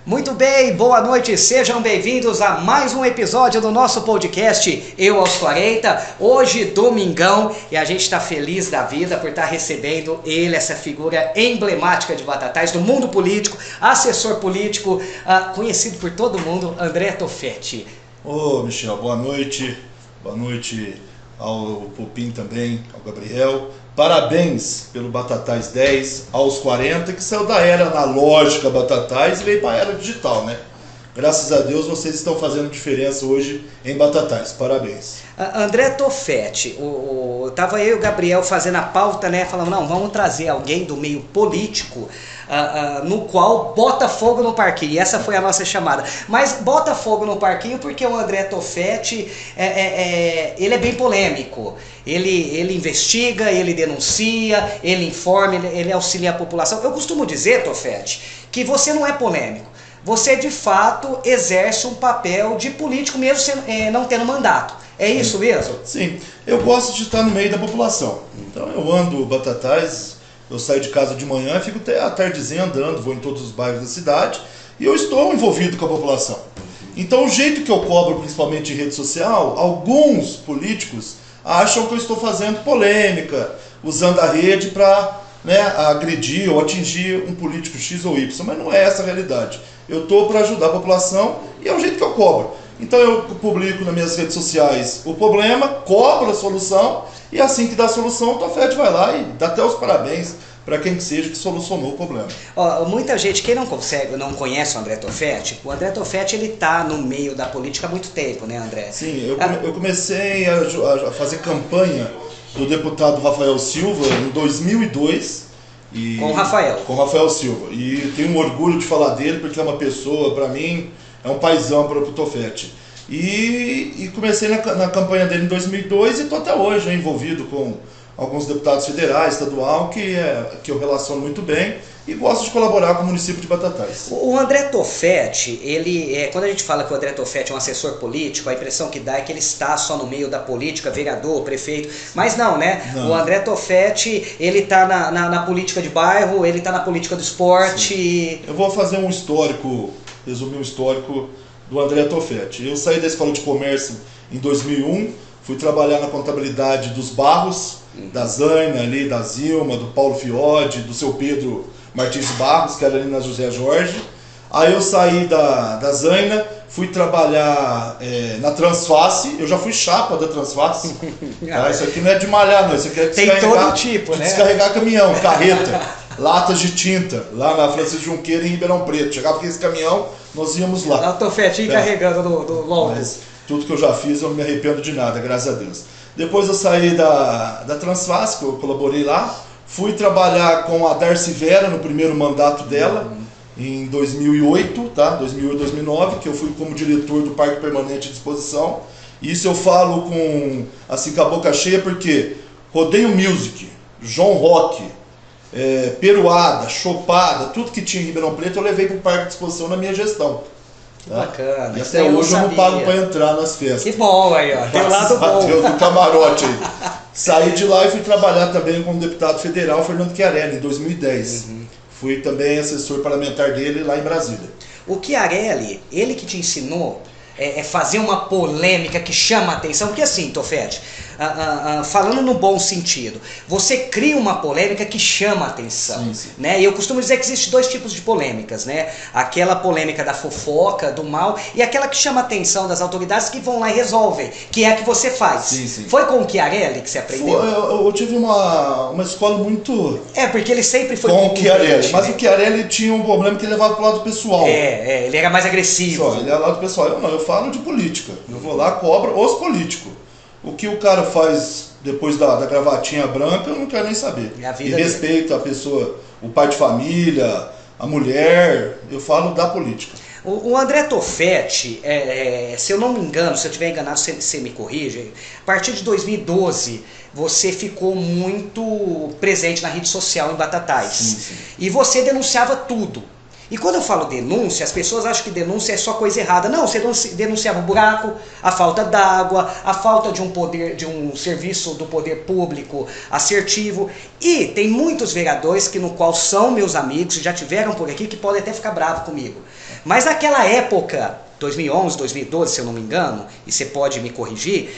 Muito bem, boa noite, sejam bem-vindos a mais um episódio do nosso podcast Eu aos 40, hoje domingão, e a gente está feliz da vida por estar recebendo ele, essa figura emblemática de Batatais, do mundo político, assessor político, conhecido por todo mundo, André Tofetti. Ô Michel, boa noite ao Pupim também, ao Gabriel. Parabéns pelo Batatais 10 aos 40, que saiu da era analógica Batatais e veio para a era digital, né? Graças a Deus vocês estão fazendo diferença hoje em Batatais. Parabéns. André Tofetti, tava eu e o Gabriel fazendo a pauta, né? Falando, não, vamos trazer alguém do meio político, no qual bota fogo no parquinho. E essa foi a nossa chamada. Mas bota fogo no parquinho porque o André Tofetti, ele é bem polêmico. Ele investiga, ele denuncia, ele informa, ele auxilia a população. Eu costumo dizer, Tofetti, que você não é polêmico. Você de fato exerce um papel de político mesmo não tendo mandato. É isso mesmo? Sim, eu gosto de estar no meio da população. Então eu ando Batatais, eu saio de casa de manhã, fico até a tardezinha andando, vou em todos os bairros da cidade e eu estou envolvido com a população. Então o jeito que eu cobro, principalmente em rede social, alguns políticos acham que eu estou fazendo polêmica, usando a rede para agredir ou atingir um político X ou Y, mas não é essa a realidade. Eu estou para ajudar a população e é o jeito que eu cobro. Então eu publico nas minhas redes sociais o problema, cobro a solução e assim que dá a solução o Tofetti vai lá e dá até os parabéns para quem que seja que solucionou o problema. Muita gente que não conhece o André Tofetti, ele está no meio da política há muito tempo, né, André? Sim, eu comecei a fazer campanha do deputado Rafael Silva em 2002. Com o Rafael. Com o Rafael Silva. E tenho um orgulho de falar dele, porque é uma pessoa, para mim, é um paizão para o Tofetti. E comecei na campanha dele em 2002 e estou até hoje envolvido com alguns deputados federais, estadual, que eu relaciono muito bem e gosto de colaborar com o município de Batatais. O André Tofetti, quando a gente fala que o André Tofetti é um assessor político, a impressão que dá é que ele está só no meio da política, vereador, prefeito, mas não, né? Não. O André Tofetti, ele está na política de bairro, ele está na política do esporte. Sim. Eu vou fazer resumir um histórico do André Tofetti. Eu saí da Escola de Comércio em 2001, fui trabalhar na contabilidade dos Barros, da Zaina ali, da Zilma, do Paulo Fiode, do seu Pedro Martins Barros, que era ali na José Jorge. Aí eu saí da Zaina, fui trabalhar na Transface, eu já fui chapa da Transface. Isso aqui não é de malhar, não, isso aqui é de descarregar caminhão, carreta, latas de tinta, lá na Francisco Junqueira, em Ribeirão Preto. Chegava com esse caminhão, nós íamos lá. O Tofetti carregando do longo. Mas tudo que eu já fiz, eu não me arrependo de nada, graças a Deus. Depois eu saí da Transface, que eu colaborei lá, fui trabalhar com a Darcy Vera no primeiro mandato dela, em 2008, tá? 2008, 2009, que eu fui como diretor do Parque Permanente de Exposição. Isso eu falo com a boca cheia porque rodeio music, João Rock, peruada, chopada, tudo que tinha em Ribeirão Preto eu levei para o Parque de Exposição na minha gestão. Tá? Bacana. E até hoje eu não pago para entrar nas festas. Que bom aí, ó. Tem o lado bom. Do camarote aí. Saí de lá e fui trabalhar também com o deputado federal Fernando Chiarelli, em 2010. Fui também assessor parlamentar dele lá em Brasília. O Chiarelli, ele que te ensinou fazer uma polêmica que chama a atenção, porque assim, Tofetti, falando no bom sentido, você cria uma polêmica que chama a atenção, sim. Né? E eu costumo dizer que existem dois tipos de polêmicas, né? Aquela polêmica da fofoca, do mal, e aquela que chama a atenção das autoridades que vão lá e resolvem, que é a que você faz. Sim. Foi com o Chiarelli que você aprendeu? Eu tive uma escola muito... porque ele sempre foi com o Chiarelli, mas o Chiarelli tinha um problema que ele levava pro lado pessoal. Ele era mais agressivo. Ele era do lado pessoal. Eu falo de política. Eu vou lá, cobro os políticos. O que o cara faz depois da gravatinha branca, eu não quero nem saber. E respeito a pessoa, o pai de família, a mulher, eu falo da política. O André Tofetti, se eu não me engano, se eu estiver enganado, você me corrige, a partir de 2012 você ficou muito presente na rede social em Batatais. Sim. E você denunciava tudo. E quando eu falo denúncia, as pessoas acham que denúncia é só coisa errada. Não, você denunciava o buraco, a falta d'água, a falta de um serviço do poder público assertivo. E tem muitos vereadores que no qual são meus amigos, já tiveram por aqui, que podem até ficar bravos comigo. Mas naquela época, 2011, 2012, se eu não me engano, e você pode me corrigir,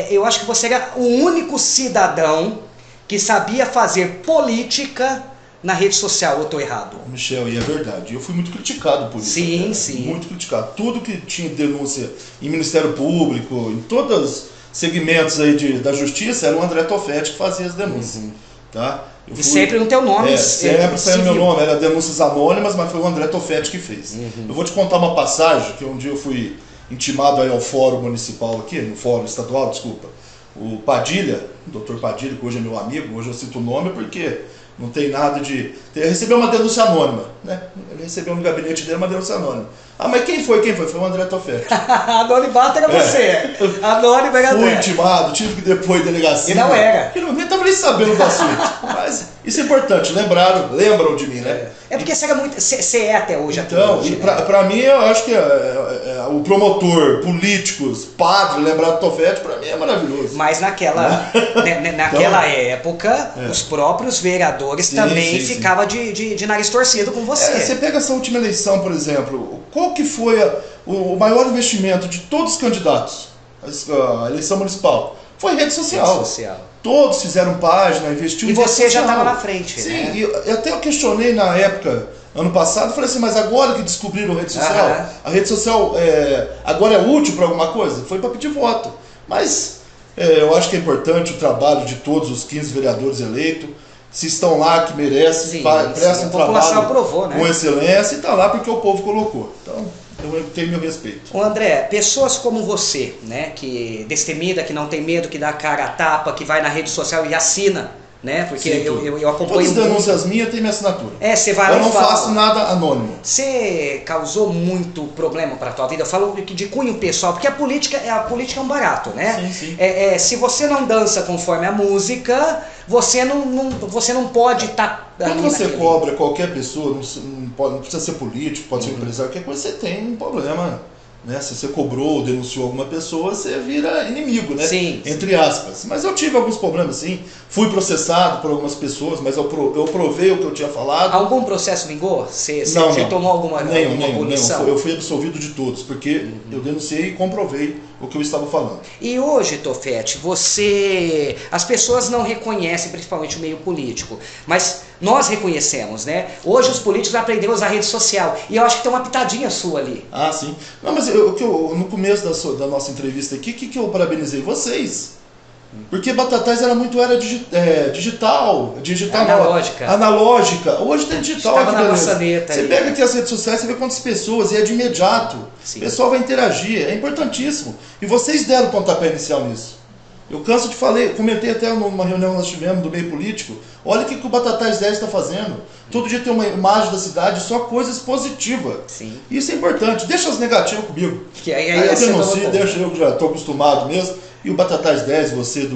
eu acho que você era o único cidadão que sabia fazer política na rede social. Eu estou errado? Michel, e é verdade. Eu fui muito criticado por isso. Sim, né? sim. Muito criticado. Tudo que tinha denúncia em Ministério Público, em todos os segmentos aí da Justiça, era o André Tofetti que fazia as denúncias. Tá? E sempre no teu nome. Sempre saiu no meu nome. Era denúncias anônimas, mas foi o André Tofetti que fez. Eu vou te contar uma passagem, que um dia eu fui intimado aí ao fórum municipal aqui, no fórum estadual, desculpa. O Padilha, o Dr. Padilha, que hoje é meu amigo, hoje eu cito o nome porque não tem nada de... Ele recebeu uma denúncia anônima, né? Ele recebeu no gabinete dele uma denúncia anônima. Ah, mas quem foi? Foi o André Tofetti. Anonimato era você. Anônimo era Fui intimado, tive que depor em delegacia. E não era. Eu nem estava nem sabendo do assunto. Mas isso é importante, lembram de mim, né? É porque você era muito... Você é até hoje. Então, hoje, e pra mim, eu acho que o promotor, políticos, padre, lembrar do Tofetti, pra mim é maravilhoso. Mas naquela época, os próprios vereadores também ficavam de nariz torcido com você. Você pega essa última eleição, por exemplo, qual que foi o maior investimento de todos os candidatos? A eleição municipal. Foi rede social. Todos fizeram página, investiram em rede social. E você já estava na frente. Sim, né? E eu até questionei na época, ano passado, falei assim, mas agora que descobriram a rede social, a rede social agora é útil para alguma coisa? Foi para pedir voto. Mas eu acho que é importante o trabalho de todos os 15 vereadores eleitos. Se estão lá, que merecem, prestam um trabalho aprovou, né? com excelência e está lá porque o povo colocou. Então, eu tenho meu respeito. Ô André, pessoas como você, né, que destemida, que não tem medo, que dá a cara a tapa, que vai na rede social e assina, né, porque eu acompanho... Todas as denúncias minhas têm minha assinatura. Você vai lá eu não faço nada anônimo. Você causou muito problema para a tua vida? Eu falo de cunho pessoal, porque a política é um barato, né? Sim. Se você não dança conforme a música, você não pode estar... Quando você cobra qualquer pessoa, não precisa ser político, pode ser empresário, qualquer coisa, você tem um problema. Né? Se você cobrou ou denunciou alguma pessoa, você vira inimigo, né? Sim. Entre aspas. Mas eu tive alguns problemas, sim. Fui processado por algumas pessoas, mas eu provei o que eu tinha falado. Algum processo vingou? Você tomou alguma punição? Eu fui absolvido de todos, porque eu denunciei e comprovei o que eu estava falando. E hoje, Tofetti, as pessoas não reconhecem, principalmente o meio político, mas nós reconhecemos, né? Hoje os políticos aprenderam a usar a rede social, e eu acho que tem uma pitadinha sua ali. Ah, sim. Não, mas no começo da nossa entrevista aqui, o que eu parabenizei? Vocês. Porque Batatais era digital, analógica. Hoje tem digital. Estava na maçaneta. Você pega aqui as redes sociais, você vê quantas pessoas, e é de imediato. Sim. O pessoal vai interagir, é importantíssimo. E vocês deram o pontapé inicial nisso. Eu canso de falar, comentei até numa reunião que nós tivemos do meio político, olha o que o Batatais 10 está fazendo. Todo dia tem uma imagem da cidade, só coisas positivas. Sim. Isso é importante, deixa as negativas comigo. Aí eu denuncio, deixa eu que já estou acostumado mesmo. E o Batatais 10, você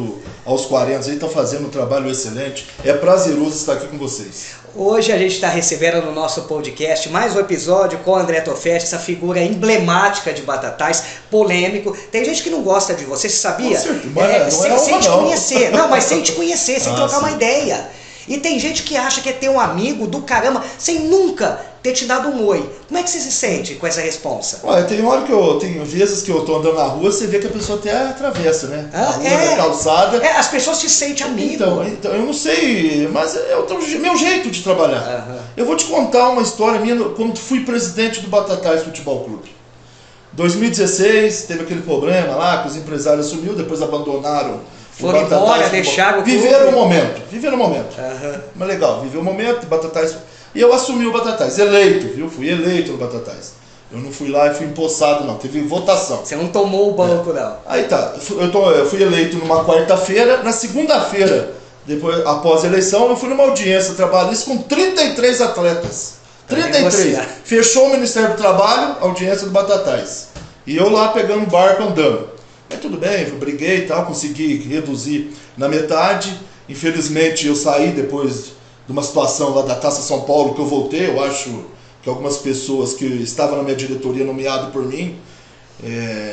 aos 40 aí, está fazendo um trabalho excelente. É prazeroso estar aqui com vocês. Hoje a gente está recebendo no nosso podcast mais um episódio com o André Tofetti, essa figura emblemática de Batatais, polêmico. Tem gente que não gosta de você sabia? Sem te conhecer. Não, mas sem te conhecer, sem trocar uma ideia. E tem gente que acha que é ter um amigo do caramba, sem nunca ter te dado um oi. Como é que você se sente com essa responsa? Olha, tem vezes que eu tô andando na rua, você vê que a pessoa até atravessa, né? A rua, a calçada. As pessoas te sentem amigo. Então, eu não sei, mas é o meu jeito de trabalhar. Eu vou te contar uma história minha, quando fui presidente do Batatais Futebol Clube. 2016, teve aquele problema lá, que os empresários assumiu, depois abandonaram. Foram embora, deixaram o clube. Viveram o momento. Mas legal, viveu o momento, Batatais. E eu assumi o Batatais, eleito, viu? Fui eleito no Batatais. Eu não fui lá e fui empossado, não. Teve votação. Você não tomou o banco, não. Aí tá, eu fui eleito numa quarta-feira. Na segunda-feira, após a eleição, eu fui numa audiência trabalhista com 33 atletas. 33. Fechou o Ministério do Trabalho, audiência do Batatais. E eu lá pegando o barco andando. Mas tudo bem, eu briguei e tal, consegui reduzir na metade. Infelizmente eu saí depois de uma situação lá da Taça São Paulo que eu voltei, eu acho que que algumas pessoas que estavam na minha diretoria, nomeado por mim,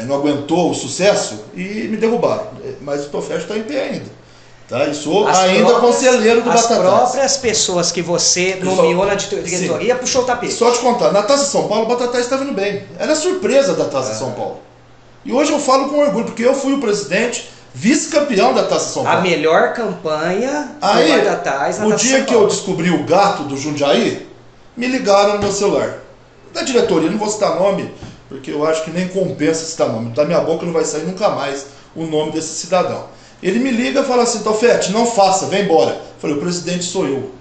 não aguentou o sucesso e me derrubaram. Mas o Tofete está em pé ainda. Tá? E sou ainda conselheiro do Batatais. As próprias pessoas que você nomeou na diretoria puxou o tapete. Só te contar, na Taça São Paulo o Batatais estava indo bem. Era a surpresa da Taça São Paulo. E hoje eu falo com orgulho, porque eu fui o presidente, vice-campeão da Taça São Paulo. A melhor campanha do Batatais na Taça São Paulo. O dia que eu descobri o gato do Jundiaí, me ligaram no meu celular. Da diretoria, não vou citar nome, porque eu acho que nem compensa citar nome. Da minha boca não vai sair nunca mais o nome desse cidadão. Ele me liga e fala assim: Tofete, não faça, vem embora. Eu falei: o presidente sou eu.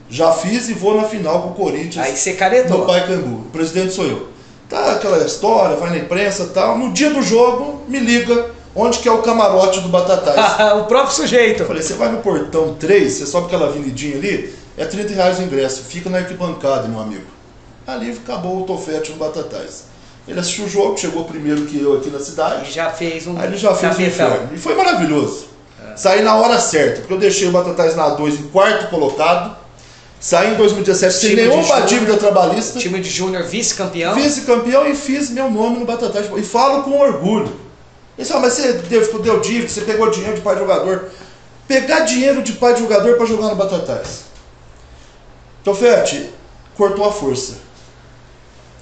Já fiz e vou na final com o Corinthians. Aí você caretou. No Pacaembu. O presidente sou eu. Tá aquela história, vai na imprensa e tal. No dia do jogo, me liga onde que é o camarote do Batatais. O próprio sujeito. Eu falei: você vai no portão 3, você sobe aquela avenidinha ali, é R$30 o ingresso. Fica na arquibancada, meu amigo. Ali acabou o Tofete no Batatais. Ele assistiu o jogo, chegou primeiro que eu aqui na cidade. E já fez um. Aí ele já fez um inferno. E foi maravilhoso. Saí na hora certa, porque eu deixei o Batatais na A2 em quarto colocado. Saí em 2017 sem nenhuma dívida trabalhista. Time de júnior vice-campeão. Vice-campeão e fiz meu nome no Batatais. E falo com orgulho. Eles falam: mas você deu dívida, você pegou dinheiro de pai de jogador. Pegar dinheiro de pai de jogador para jogar no Batatais. Tofete, cortou a força.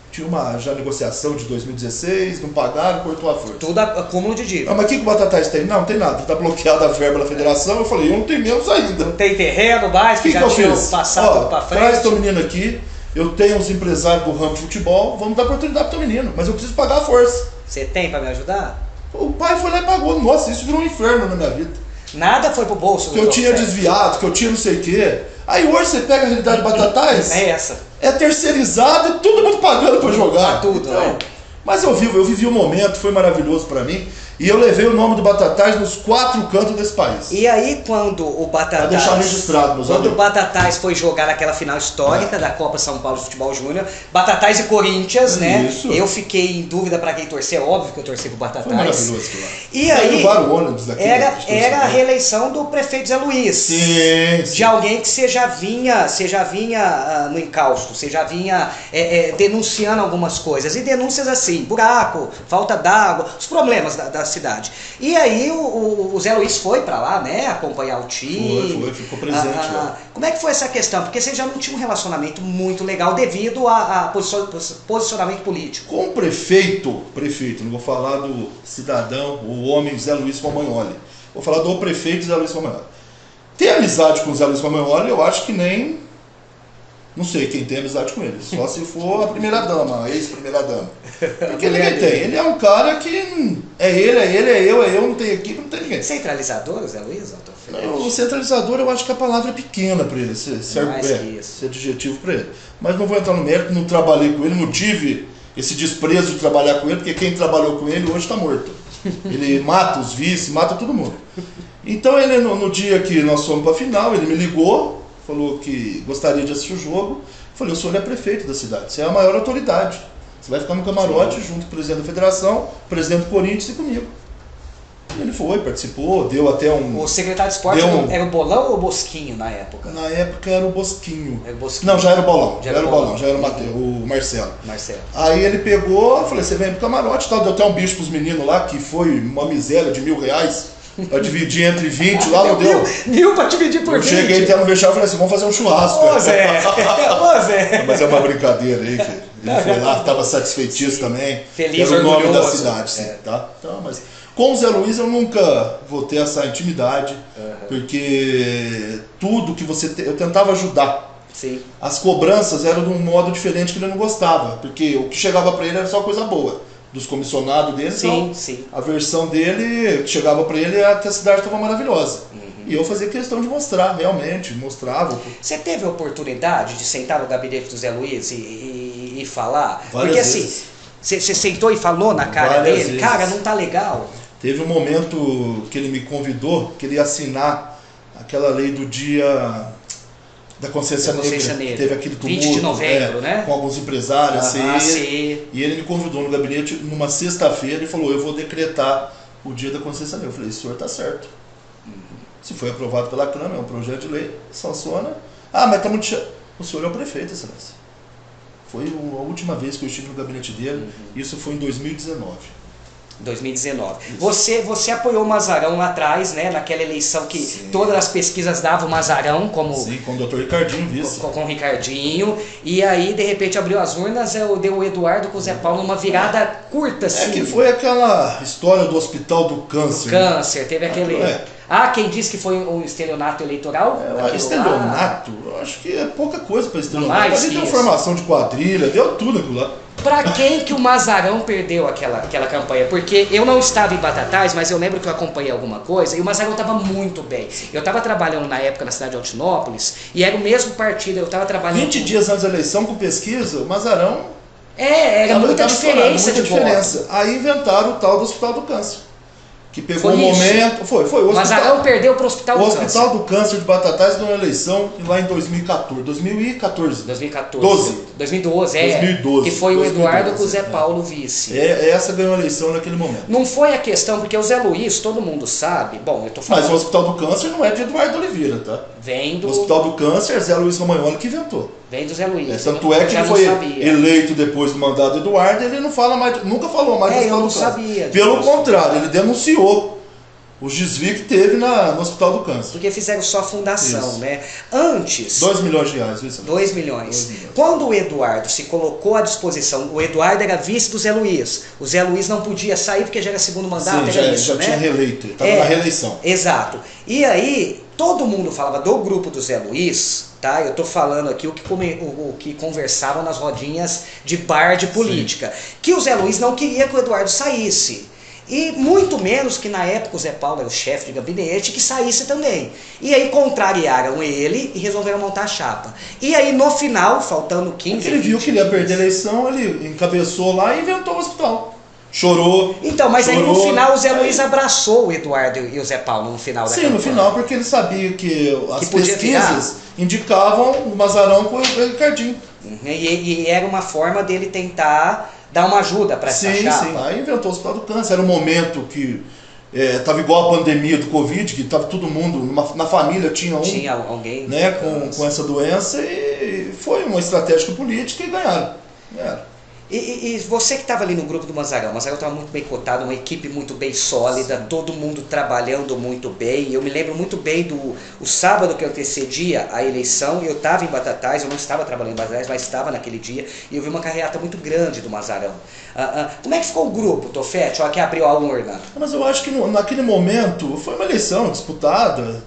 Tinha uma já negociação de 2016, não pagaram, cortou a força. Tudo acúmulo de dívida. Mas o que o Batatais tem? Não tem nada. Está bloqueada a verba da federação. Eu falei: eu não tenho menos ainda. Não tem terreno mais, que já tinham passado para frente. Traz teu menino aqui. Eu tenho uns empresários do ramo de futebol. Vamos dar oportunidade pro teu menino. Mas eu preciso pagar a força. Você tem para me ajudar? O pai foi lá e pagou. Nossa, isso virou um inferno na minha vida. Nada foi pro bolso. Que eu tinha desviado, que eu tinha não sei o quê. Aí hoje você pega a realidade de Batatais. É essa. É terceirizado e todo mundo pagando para jogar. Tudo, então, né? Mas eu vivi o momento, foi maravilhoso para mim. E eu levei o nome do Batatais nos 4 cantos desse país. E aí quando o Batatais... Pra deixar registrado, meus Quando amigos. o Batatais foi jogar naquela final histórica da Copa São Paulo de Futebol Júnior, Batatais e Corinthians, né? Isso. Eu fiquei em dúvida para quem torcer, óbvio que eu torci pro Batatais. Foi maravilhoso aquilo lá. E aí, ônibus daqui, era a reeleição do prefeito Zé Luiz. Sim. De alguém que você já vinha no encalço, você já vinha denunciando algumas coisas. E denúncias assim, buraco, falta d'água, os problemas da cidade. E aí o Zé Luiz foi pra lá, né, acompanhar o time. Foi, ficou presente lá. Como é que foi essa questão? Porque você já não tinha um relacionamento muito legal devido a posicionamento político. Com o prefeito, não vou falar do cidadão, o homem Zé Luiz Romagnoli. Vou falar do prefeito Zé Luiz Romagnoli. Ter amizade com o Zé Luiz Romagnoli, eu acho que nem... Não sei quem tem amizade com ele. Só se for a primeira-dama, a ex-primeira-dama. Porque ninguém tem. Ele é um cara que é eu, não tem equipe, não tem ninguém. Centralizador, o Zé Luiz? O centralizador, eu acho que a palavra é pequena para ele. Serve adjetivo para ele. Mas não vou entrar no mérito, não trabalhei com ele, não tive esse desprezo de trabalhar com ele, porque quem trabalhou com ele hoje está morto. Ele mata os vice, mata todo mundo. Então ele, no dia que nós fomos para a final, ele me ligou, falou que gostaria de assistir o jogo. Eu falei: o senhor é prefeito da cidade, você é a maior autoridade. Você vai ficar no camarote junto com o presidente da federação, o presidente do Corinthians e comigo. E ele foi, participou, deu até um... O secretário de esporte era o Bolão ou o Bosquinho na época? Na época era o Bosquinho. Era o Bosquinho. Não, já era o Bolão. Já era o Marcelo. Aí ele pegou, falei: você vem pro camarote, tal, deu até um bicho pros meninos lá, que foi uma miséria de R$1.000. Pra dividir entre 20 lá, não deu. Mil pra dividir por 20. Eu cheguei até no vestiário e falei assim: vamos fazer um churrasco. Ô Zé, ô Zé. Mas é uma brincadeira aí, que ele foi lá, estava satisfeitíssimo também. Feliz, era o nome da orgulhoso. cidade, sim, tá? Então, mas com o Zé Luiz eu nunca vou ter essa intimidade, porque tudo que eu tentava ajudar. Sim. As cobranças eram de um modo diferente que ele não gostava, porque o que chegava para ele era só coisa boa. Dos comissionados dele, sim, então, a versão dele que chegava para ele é que a cidade estava maravilhosa. E eu fazia questão de mostrar, realmente, mostrava. Você teve a oportunidade de sentar no gabinete do Zé Luiz e falar? Várias Porque vezes. assim, você sentou e falou na cara Várias dele, vezes. Cara, não tá legal. Teve um momento que ele me convidou, que ele ia assinar aquela lei do dia da Consciência Negra. Teve aquele tumulto, 20 de novembro, né? Com alguns empresários, CE. E ele me convidou no gabinete numa sexta-feira e falou: eu vou decretar o dia da Consciência Negra. Eu falei: o senhor está certo. Se foi aprovado pela Câmara, é um projeto de lei, sanciona. Ah, mas está muito chato. O senhor é o prefeito, excelência. Foi a última vez que eu estive no gabinete dele, isso foi em 2019. 2019. Você apoiou o Mazarão lá atrás, né? Naquela eleição que Sim. todas as pesquisas davam o Mazarão como... Sim, com o doutor Ricardinho, vice. Com o Ricardinho. E aí, de repente, abriu as urnas, deu o Eduardo com o Zé Paulo numa virada curta, assim. Que foi aquela história do Hospital do Câncer. Do câncer, teve aquele... quem disse que foi um estelionato eleitoral? Estelionato? Eu acho que é pouca coisa para estelionato. Ali deu formação de quadrilha, deu tudo aquilo lá. Pra quem que o Mazarão perdeu aquela campanha? Porque eu não estava em Batatais, mas eu lembro que eu acompanhei alguma coisa e o Mazarão estava muito bem. Eu estava trabalhando na época na cidade de Altinópolis e era o mesmo partido, eu estava trabalhando... 20 dias antes da eleição com pesquisa, o Mazarão... era muita diferença de voto. Aí inventaram o tal do Hospital do Câncer. Que pegou o momento... Foi. O Mazarão perdeu para o Hospital do Câncer. O Hospital do Câncer de Batatais ganhou a eleição lá em 2014. 2012. 2012, que foi o Eduardo com o Zé Paulo vice. Essa ganhou a eleição naquele momento. Não foi a questão, porque o Zé Luiz, todo mundo sabe, bom, eu tô falando... Mas o Hospital do Câncer não é de Eduardo Oliveira, tá? Vem do... O Hospital do Câncer, Zé Luiz Romagnoli que inventou. Vem do Zé Luiz. Tanto é que ele foi eleito depois do mandato do Eduardo, ele não fala mais, nunca falou mais do Hospital do Câncer. Sabia. Pelo contrário, ele denunciou os desvios que teve no Hospital do Câncer. Porque fizeram só a fundação, né? Antes... 2 milhões de reais, isso? 2 milhões. Quando o Eduardo se colocou à disposição, o Eduardo era vice do Zé Luiz. O Zé Luiz não podia sair porque já era segundo mandato. Sim, já tinha reeleito, ele estava na reeleição. Exato. E aí, todo mundo falava do grupo do Zé Luiz, tá? Eu tô falando aqui o que conversavam nas rodinhas de bar de política. Sim. Que o Zé Luiz não queria que o Eduardo saísse. E muito menos que na época o Zé Paulo era o chefe de gabinete, que saísse também. E aí contrariaram ele e resolveram montar a chapa. E aí no final, faltando 15... Ele viu que ele ia perder a eleição, ele encabeçou lá e inventou o hospital. Chorou. Então, mas aí no final o Zé Luiz abraçou o Eduardo e o Zé Paulo no final da campanha. Sim, no final, porque ele sabia que as pesquisas indicavam o Mazarão com o Ricardinho. E era uma forma dele tentar... dar uma ajuda para essa chapa. Sim, aí inventou o Hospital do Câncer. Era um momento que estava igual a pandemia do Covid, que estava todo mundo, na família tinha alguém, né, com essa doença, e foi uma estratégia política e ganharam. E você que estava ali no grupo do Mazarão, o Mazarão estava muito bem cotado, uma equipe muito bem sólida, todo mundo trabalhando muito bem. Eu me lembro muito bem o sábado que antecedia a eleição, eu estava em Batatais, eu não estava trabalhando em Batatais, mas estava naquele dia, e eu vi uma carreata muito grande do Mazarão. Como é que ficou o grupo, Tofete, que abriu a urna? Mas eu acho que naquele momento foi uma eleição disputada.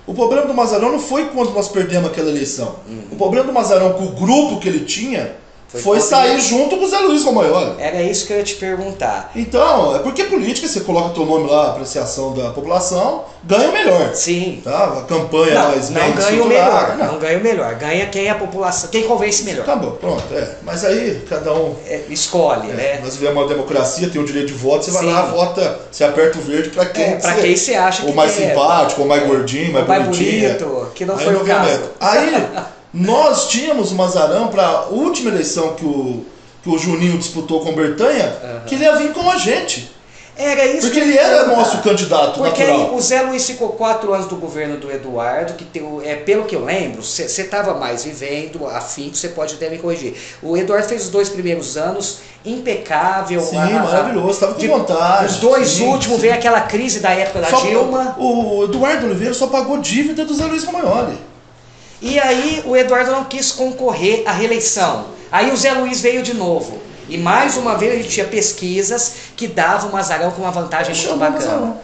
O problema do Mazarão não foi quando nós perdemos aquela eleição. O problema do Mazarão com o grupo que ele tinha foi sair junto com o Zé Luiz Romagnoli. Era isso que eu ia te perguntar. Então, é porque política, você coloca teu nome lá, apreciação da população, ganha o melhor. Sim. Tá? A campanha mais bem não ganha o melhor. Não ganha o melhor. Ganha quem é a população, quem convence melhor. Acabou, pronto. Mas aí cada um escolhe, né? Nós vivemos uma democracia, tem o direito de voto, você vai lá, vota, você aperta o verde para quem você acha que ou mais simpático, ou mais gordinho, mais bonito, que não foi o caso. Aí nós tínhamos o Mazarão para a última eleição que o Juninho disputou com o Bertanha, que ele ia vir com a gente. Era isso. Porque ele era nosso candidato natural. Porque o Zé Luiz ficou 4 anos do governo do Eduardo, que pelo que eu lembro, você estava mais vivendo, afinco, você pode até me corrigir. O Eduardo fez os 2 primeiros anos impecável. Sim, maravilhoso, estava com vontade. Os 2 últimos, veio aquela crise da época da Dilma. O Eduardo Oliveira só pagou dívida do Zé Luiz Romagnoli. E aí o Eduardo não quis concorrer à reeleição. Aí o Zé Luiz veio de novo. E mais uma vez a gente tinha pesquisas que davam o Mazarão com uma vantagem muito bacana.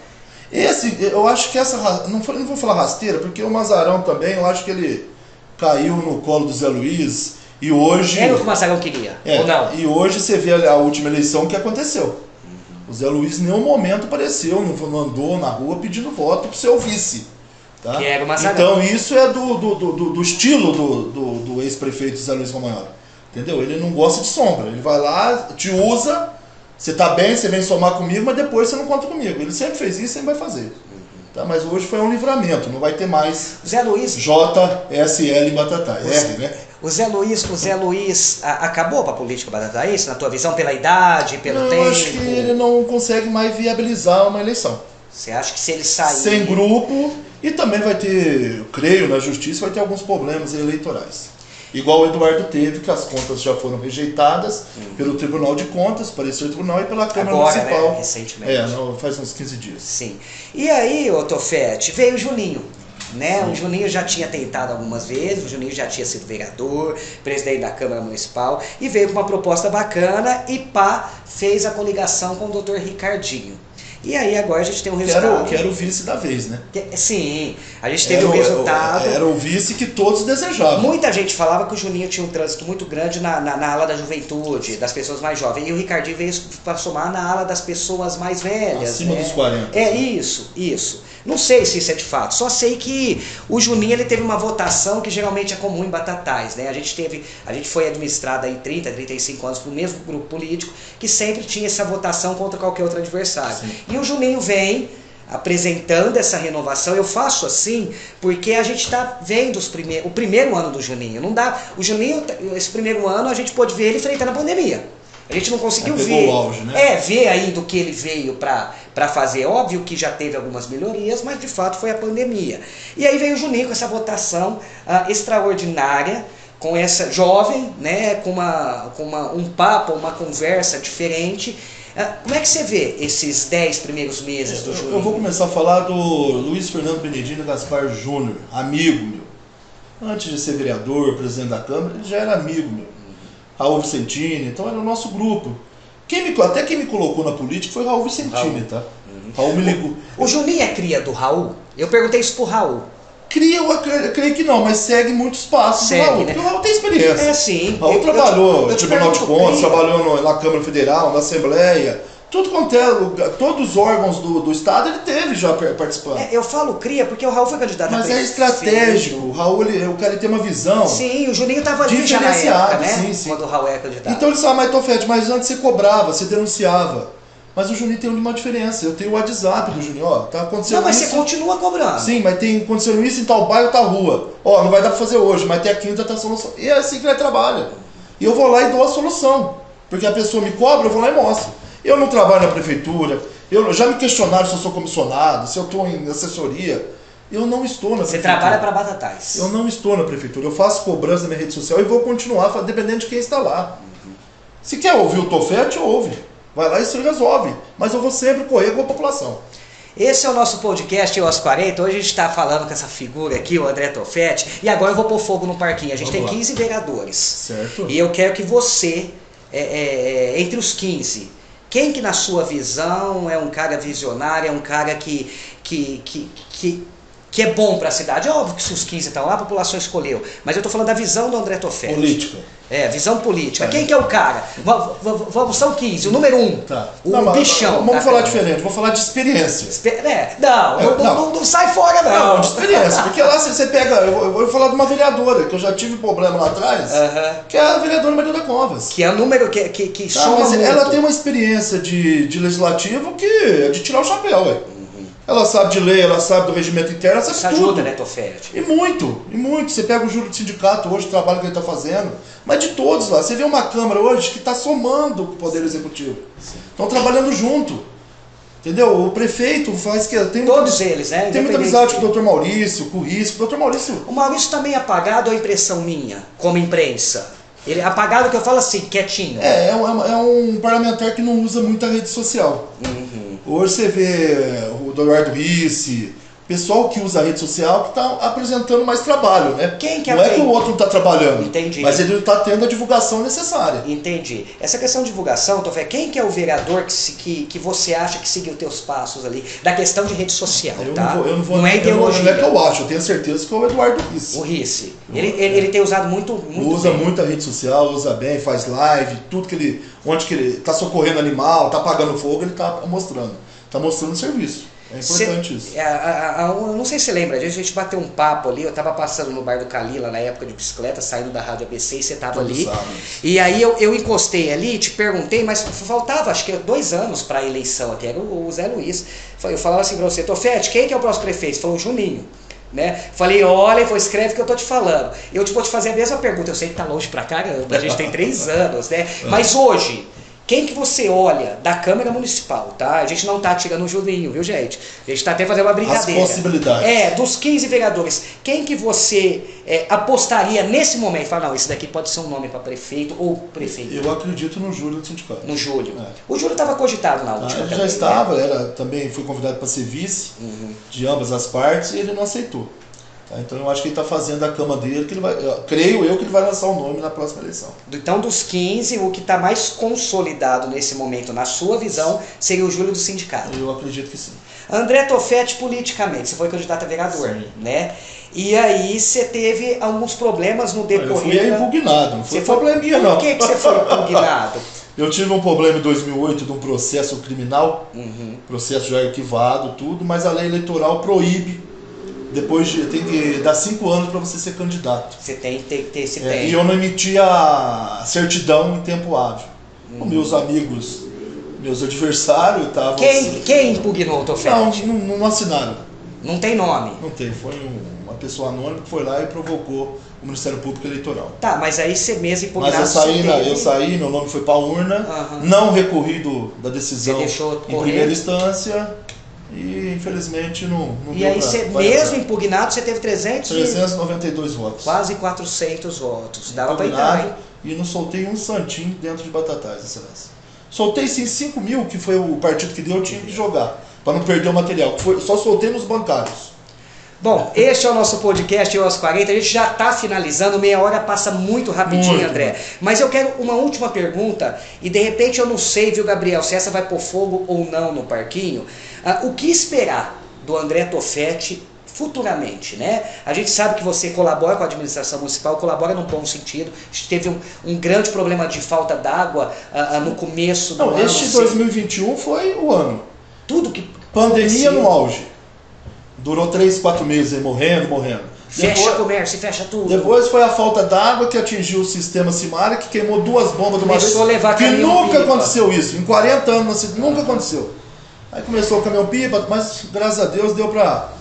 Eu acho que não vou falar rasteira, porque o Mazarão também, eu acho que ele caiu no colo do Zé Luiz. E hoje... Era o que o Mazarão queria, ou não? E hoje você vê a última eleição que aconteceu. O Zé Luiz em nenhum momento apareceu, não andou na rua pedindo voto pro seu vice. Tá? Que era o Mazarão. Então isso é do estilo do ex-prefeito Zé Luiz Romagnoli. Entendeu? Ele não gosta de sombra. Ele vai lá, te usa, você tá bem, você vem somar comigo, mas depois você não conta comigo. Ele sempre fez isso e sempre vai fazer. Tá? Mas hoje foi um livramento, não vai ter mais Zé Luiz, JSL em Batatais. Né? O Zé Luiz acabou para a política batataense, na tua visão, pela idade, pelo tempo? Eu acho que ele não consegue mais viabilizar uma eleição. Você acha que se ele sair... Sem grupo, e também vai ter, eu creio, na justiça, vai ter alguns problemas eleitorais. Igual o Eduardo teve, que as contas já foram rejeitadas pelo Tribunal de Contas, parecer Tribunal, e pela Câmara Municipal. Né? Recentemente. Faz uns 15 dias. Sim. E aí, ô Tofete, veio o Juninho. Né? O Juninho já tinha tentado algumas vezes, o Juninho já tinha sido vereador, presidente da Câmara Municipal, e veio com uma proposta bacana e fez a coligação com o Dr. Ricardinho. E aí agora a gente tem um resultado. Que era o vice da vez, né? Sim, a gente teve o resultado. Era o vice que todos desejavam. Muita gente falava que o Juninho tinha um trânsito muito grande na ala da juventude, das pessoas mais jovens. E o Ricardinho veio para somar na ala das pessoas mais velhas. Acima dos 40. Isso. Não sei se isso é de fato, só sei que o Juninho ele teve uma votação que geralmente é comum em Batatais, né? A gente foi administrado aí 30, 35 anos para o mesmo grupo político que sempre tinha essa votação contra qualquer outro adversário. Sim. E o Juninho vem apresentando essa renovação. Eu faço assim porque a gente está vendo o primeiro ano do Juninho. Não dá. O Juninho, esse primeiro ano, a gente pôde ver ele enfrentando a pandemia. A gente não conseguiu ver. O auge, né? Ver ainda o que ele veio para fazer. Óbvio que já teve algumas melhorias, mas de fato foi a pandemia. E aí veio o Juninho com essa votação extraordinária, com essa jovem, né, com um papo, uma conversa diferente. Como é que você vê esses 10 primeiros meses do Juninho? Eu vou começar a falar do Luiz Fernando Benedino Gaspar Júnior, amigo meu. Antes de ser vereador, presidente da Câmara, ele já era amigo meu. Raul Vicentini, então era o nosso grupo. Até quem me colocou na política foi Raul Vicentini, tá? Raul me ligou. O Juninho é cria do Raul? Eu perguntei isso pro Raul. Cria, eu creio que não, mas segue muitos passos do Raul. Né? Porque o Raul tem experiência. Sim. Raul trabalhou no Tribunal de Contas, trabalhou na Câmara Federal, na Assembleia. Tudo quanto é, todos os órgãos do Estado ele teve já participando. Eu falo cria porque o Raul foi candidato a prefeito. Mas é estratégico, o Raul, o cara tem uma visão. Sim, o Juninho estava ali já na época, né? Sim. Quando o Raul é candidato. Então ele falava, mas Tofete, mas antes você cobrava, você denunciava. Mas o Juninho tem uma diferença, eu tenho o WhatsApp do Juninho, tá acontecendo isso. Não, mas você continua cobrando. Sim, mas tem acontecendo isso em tal bairro, tal rua. Não vai dar pra fazer hoje, mas até a quinta tá a solução. E é assim que ele trabalha. E eu vou lá e dou a solução. Porque a pessoa me cobra, eu vou lá e mostro. Eu não trabalho na prefeitura, já me questionaram se eu sou comissionado, se eu estou em assessoria. Eu não estou na prefeitura. Você trabalha para Batatais. Eu não estou na prefeitura. Eu faço cobrança na minha rede social e vou continuar, dependendo de quem está lá. Se quer ouvir o Tofete, ouve. Vai lá e se resolve. Mas eu vou sempre correr com a população. Esse é o nosso podcast, Os 40. Hoje a gente está falando com essa figura aqui, o André Tofete. E agora eu vou pôr fogo no parquinho. A gente tem 15 vereadores. Certo. E eu quero que você, entre os 15... Quem que na sua visão é um cara visionário, é um cara que é bom para a cidade? É óbvio que se os 15 estão lá, a população escolheu. Mas eu estou falando da visão do André Tofete. Política. Visão política. Quem que é o cara? São 15, o número 1. Tá. O bichão. Vamos falar diferente, vou falar de experiência. Não sai fora não. Não, de experiência. Porque lá você pega, eu vou falar de uma vereadora, que eu já tive problema lá atrás, que é a vereadora Maria da Covas. Que é o número que soma mas muito. ela tem uma experiência de legislativo que é de tirar o chapéu, ué. Ela sabe de lei, ela sabe do regimento interno, ela sabe isso tudo. Ajuda, né, Tofete? E muito. Você pega o júri do sindicato hoje, o trabalho que ele está fazendo, mas de todos lá. Você vê uma Câmara hoje que está somando com o Poder Executivo. Estão trabalhando junto. Entendeu? O prefeito faz que... Todos eles, né? Tem muita amizade com o Dr. Maurício, com o Risco. O Dr. Maurício... O Maurício também é apagado, ou é impressão minha, como imprensa? Ele é apagado, que eu falo assim, quietinho. É um parlamentar que não usa muita rede social. Hoje você vê o Eduardo Risse, pessoal que usa a rede social que está apresentando mais trabalho, né? Não é que o outro não está trabalhando, entendi, mas ele não está tendo a divulgação necessária. Entendi. Essa questão de divulgação, Tofete, quem que é o vereador que você acha que seguiu teus passos ali? Da questão de rede social, não é ideologia. Não é que eu acho, eu tenho certeza que é o Eduardo Risse. O Risse. Ele tem usado muito usa muito a rede social, usa bem, faz live, tudo que ele... Onde que ele está socorrendo animal, está apagando fogo, ele está mostrando. Está mostrando o serviço. É importante isso. Eu não sei se você lembra, a gente bateu um papo ali, eu estava passando no bar do Calila na época de bicicleta, saindo da Rádio ABC e você estava ali. E aí eu encostei ali, te perguntei, mas faltava acho que 2 anos para a eleição aqui, era o Zé Luiz. Eu falava assim para você, Tofete, quem que é o próximo prefeito? Você falou, o Juninho. Né? Falei, olha, escreve que eu tô te falando. Eu vou te fazer a mesma pergunta, eu sei que tá longe pra caramba, a gente tem 3 anos, né? Mas hoje, quem que você olha da Câmara Municipal, tá? A gente não tá tirando o Julinho, viu, gente? A gente tá até fazendo uma brincadeira. As possibilidades. Dos 15 vereadores, quem que você apostaria nesse momento? Fala, não, esse daqui pode ser um nome para prefeito ou prefeito. Eu acredito no Júlio do sindicato. No Júlio. O Júlio estava cogitado na última ele também. Já estava, também foi convidado para ser vice de ambas as partes e ele não aceitou. Então eu acho que ele está fazendo a cama dele, que ele vai, creio eu que ele vai lançar o nome na próxima eleição. Então dos 15, o que está mais consolidado nesse momento, na sua visão, seria o Júlio do sindicato. Eu acredito que sim. André Tofetti, politicamente, você foi candidato a vereador, né? E aí você teve alguns problemas no decorrer. Eu fui impugnado, não foi probleminha não. Por que você foi impugnado? Eu tive um problema em 2008 de um processo criminal, processo já arquivado, tudo, mas a lei eleitoral proíbe. Depois tem que dar 5 anos para você ser candidato. Você tem que ter esse tempo. E eu não emitia a certidão em tempo hábil. Os meus amigos, meus adversários estavam... Quem impugnou o Tofetti? Não assinaram. Não tem nome? Não tem. Foi uma pessoa anônima que foi lá e provocou o Ministério Público Eleitoral. Tá, mas aí você mesmo impugnou. Mas eu saí, meu nome foi para a urna, não recorri da decisão em primeira instância. E infelizmente não e aí você, mesmo impugnado, você teve 392 votos. Quase 400 votos. Dava para entrar, hein? E não soltei um santinho dentro de Batatais, excelência. Soltei sim 5 mil, que foi o partido que deu, eu tinha que jogar, para não perder o material. Só soltei nos bancários. Bom, este é o nosso podcast, eu aos 40, a gente já está finalizando, meia hora passa muito rapidinho, André. Mas eu quero uma última pergunta, e de repente eu não sei, viu, Gabriel, se essa vai pôr fogo ou não no parquinho. O que esperar do André Tofetti futuramente, né? A gente sabe que você colabora com a administração municipal, colabora num bom sentido. A gente teve um grande problema de falta d'água no começo do ano. Este 2021 foi o ano. Tudo que... Pandemia no auge. Durou 3, 4 meses aí, morrendo. Fecha comércio, fecha tudo. Depois foi a falta d'água que atingiu o sistema Simara, que queimou 2 bombas de uma vez. Que nunca aconteceu isso. Em 40 anos, nunca aconteceu. Aí começou o caminhão-pipa, mas graças a Deus deu para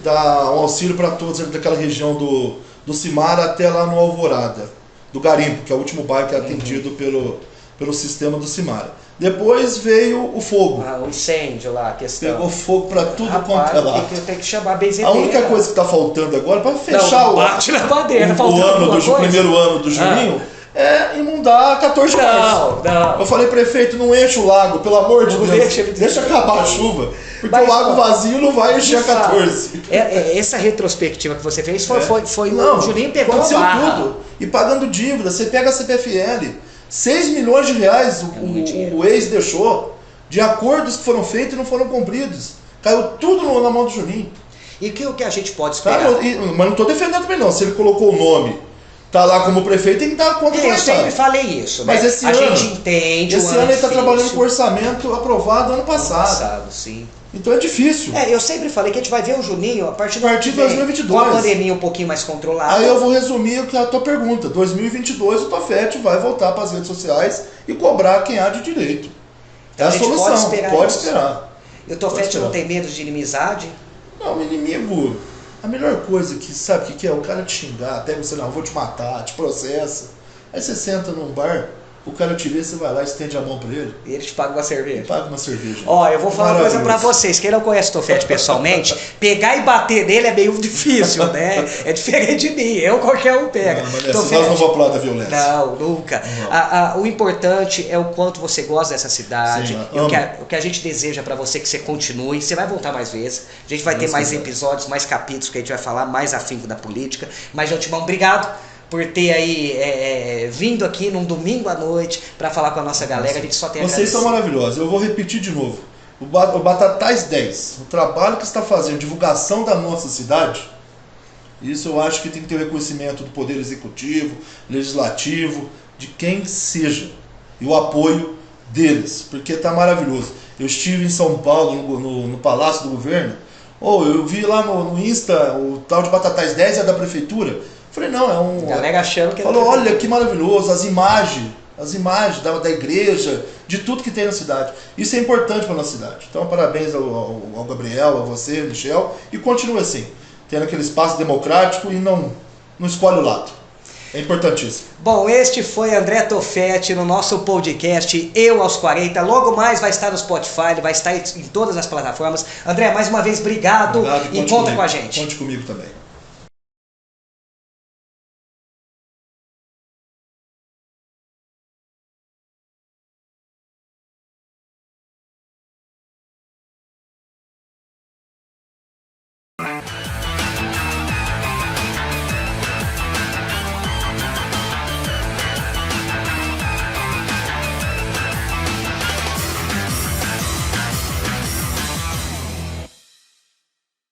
dar um auxílio para todos daquela região do Simara até lá no Alvorada, do Garimpo, que é o último bairro que é atendido pelo sistema do Simara. Depois veio o fogo. O incêndio lá, a questão. Pegou fogo para tudo quanto é lado. Tem que chamar a benzedeira. A única coisa que está faltando agora, para fechar o primeiro ano do Juninho, é inundar 14 bairros. Eu falei, prefeito, não enche o lago, pelo amor de Deus. Deixa acabar a chuva. Porque o lago vazio não vai encher a 14. Essa retrospectiva que você fez foi o Juninho pegou aconteceu tudo. E pagando dívida. Você pega a CPFL, 6 milhões de reais o ex deixou, de acordos que foram feitos e não foram cumpridos. Caiu tudo na mão do Juninho. E o que a gente pode esperar? Mas não estou defendendo também não. Se ele colocou o nome, tá lá como prefeito, tem que dar conta do Eu sempre falei isso, mas né? esse a ano, gente entende. Esse ano ele está trabalhando com orçamento aprovado ano passado. Sim. Então é difícil. Eu sempre falei que a gente vai ver o Juninho a partir de 2022. Com a pandemia um pouquinho mais controlada. Aí eu vou resumir a tua pergunta. 2022 o Tofetti vai voltar para as redes sociais e cobrar quem há de direito. Então, é a solução. Pode esperar. E o Tofetti não tem medo de inimizade? Não, o inimigo... A melhor coisa que, sabe o que é? O cara te xingar, até você, não, vou te matar, te processa. Aí você senta num bar, o cara te vê, você vai lá e estende a mão pra ele. E ele te paga uma cerveja. Paga uma cerveja. Eu vou falar uma coisa pra vocês. Quem não conhece o Tofetti pessoalmente, pegar e bater nele é meio difícil, né? É diferente de mim. Qualquer um pega. Mas nós não vamos pular da violência. Não, nunca. O importante é o quanto você gosta dessa cidade. O que a gente deseja pra você é que você continue. Você vai voltar mais vezes. A gente vai ter mais episódios, mais capítulos que a gente vai falar mais afinco da política. Mas, de antemão, obrigado por ter aí vindo aqui num domingo à noite para falar com a nossa galera. A gente só tem a Vocês são maravilhosos. Eu vou repetir de novo. O Batatais 10, o trabalho que está fazendo, divulgação da nossa cidade, isso eu acho que tem que ter o reconhecimento do Poder Executivo, Legislativo, de quem seja, e o apoio deles, porque está maravilhoso. Eu estive em São Paulo, no Palácio do Governo, eu vi lá no Insta, o tal de Batatais 10 é da Prefeitura. Falei, não, é um... A galera achando que... Falou, olha que maravilhoso, as imagens da igreja, de tudo que tem na cidade. Isso é importante para a nossa cidade. Então, parabéns ao Gabriel, a você, Michel, e continue assim, tendo aquele espaço democrático e não escolhe o lado. É importantíssimo. Bom, este foi André Tofetti no nosso podcast Eu aos 40. Logo mais vai estar no Spotify, vai estar em todas as plataformas. André, mais uma vez, obrigado e conta com a gente. Conte comigo também.